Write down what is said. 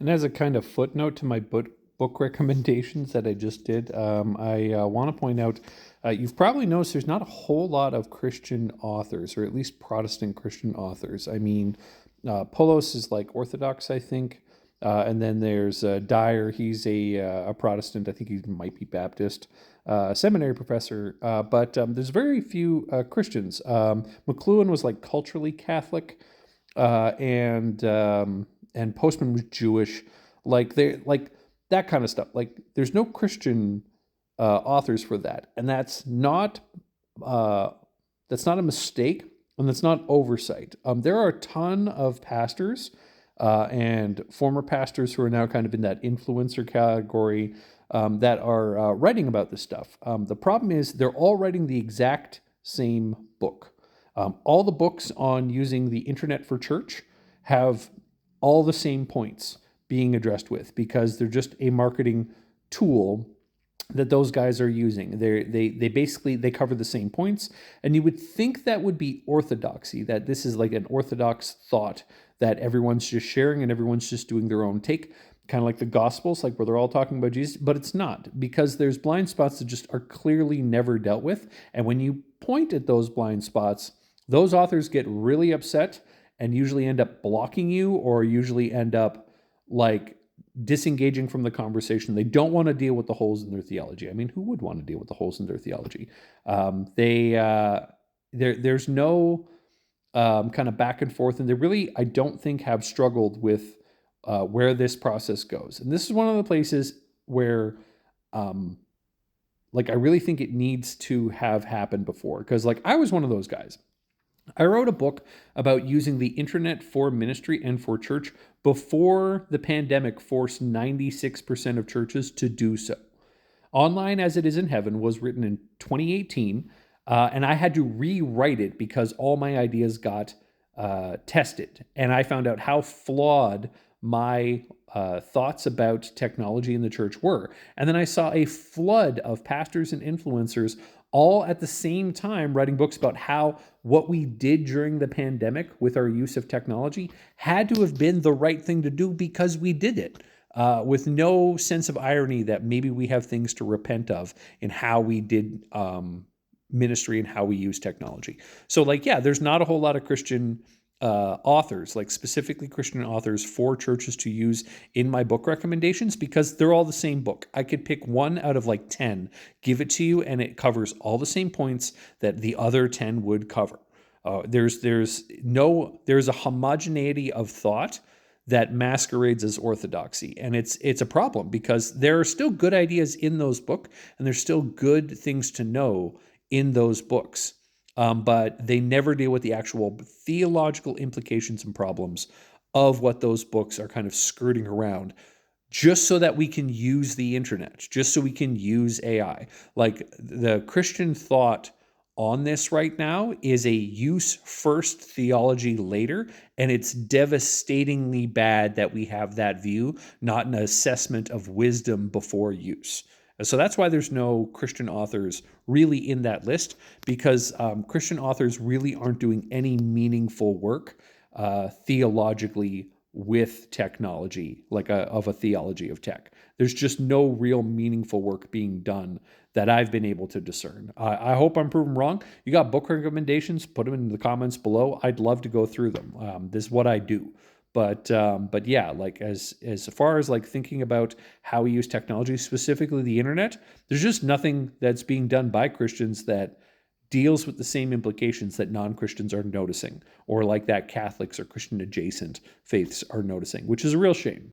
And as a kind of footnote to my book recommendations that I just did, I want to point out you've probably noticed there's not a whole lot of Christian authors, or at least Protestant Christian authors. I mean, Polos is like Orthodox, I think. And then there's Dyer. He's a Protestant. I think he might be Baptist, seminary professor. But there's very few Christians. McLuhan was like culturally Catholic, and Postman was Jewish. Like they like that kind of stuff. Like there's no Christian authors for that, and uh, that's not a mistake, and that's not oversight. There are a ton of pastors and former pastors who are now kind of in that influencer category that are writing about this stuff. The problem is they're all writing the exact same book. All the books on using the internet for church have all the same points being addressed with, because they're just a marketing tool that those guys are using. They basically they cover the same points, and you would think that would be orthodoxy, that this is like an orthodox thought that everyone's just sharing and everyone's just doing their own take, kind of like the Gospels, like where they're all talking about Jesus, but it's not, because there's blind spots that just are clearly never dealt with. And when you point at those blind spots, those authors get really upset and usually end up blocking you, or usually end up like disengaging from the conversation. They don't want to deal with the holes in their theology. I mean, who would want to deal with the holes in their theology? There's no kind of back and forth, and they really, I don't think, have struggled with where this process goes. And this is one of the places where, like, I really think it needs to have happened before, because like I was one of those guys. I wrote a book about using the internet for ministry and for church before the pandemic forced 96% of churches to do so. Online as It Is in Heaven was written in 2018, and I had to rewrite it because all my ideas got tested. And I found out how flawed my thoughts about technology in the church were. And then I saw a flood of pastors and influencers all at the same time writing books about how what we did during the pandemic with our use of technology had to have been the right thing to do because we did it, with no sense of irony that maybe we have things to repent of in how we did ministry and how we use technology. So like, yeah, there's not a whole lot of Christian authors, like specifically Christian authors for churches to use in my book recommendations, because they're all the same book. I could pick one out of like 10, give it to you, and it covers all the same points that the other 10 would cover. There's a homogeneity of thought that masquerades as orthodoxy, and it's a problem, because there are still good ideas in those books, and there's still good things to know in those books. But they never deal with the actual theological implications and problems of what those books are kind of skirting around, just so that we can use the internet, just so we can use AI. Like the Christian thought on this right now is a use first, theology later, and it's devastatingly bad that we have that view, not an assessment of wisdom before use. So that's why there's no Christian authors really in that list, because Christian authors really aren't doing any meaningful work theologically with technology, like of a theology of tech. There's just no real meaningful work being done that I've been able to discern. I hope I'm proven wrong. You got book recommendations? Put them in the comments below. I'd love to go through them. This is what I do. But yeah, like as far as like thinking about how we use technology, specifically the internet, there's just nothing that's being done by Christians that deals with the same implications that non-Christians are noticing, or like that Catholics or Christian adjacent faiths are noticing, which is a real shame.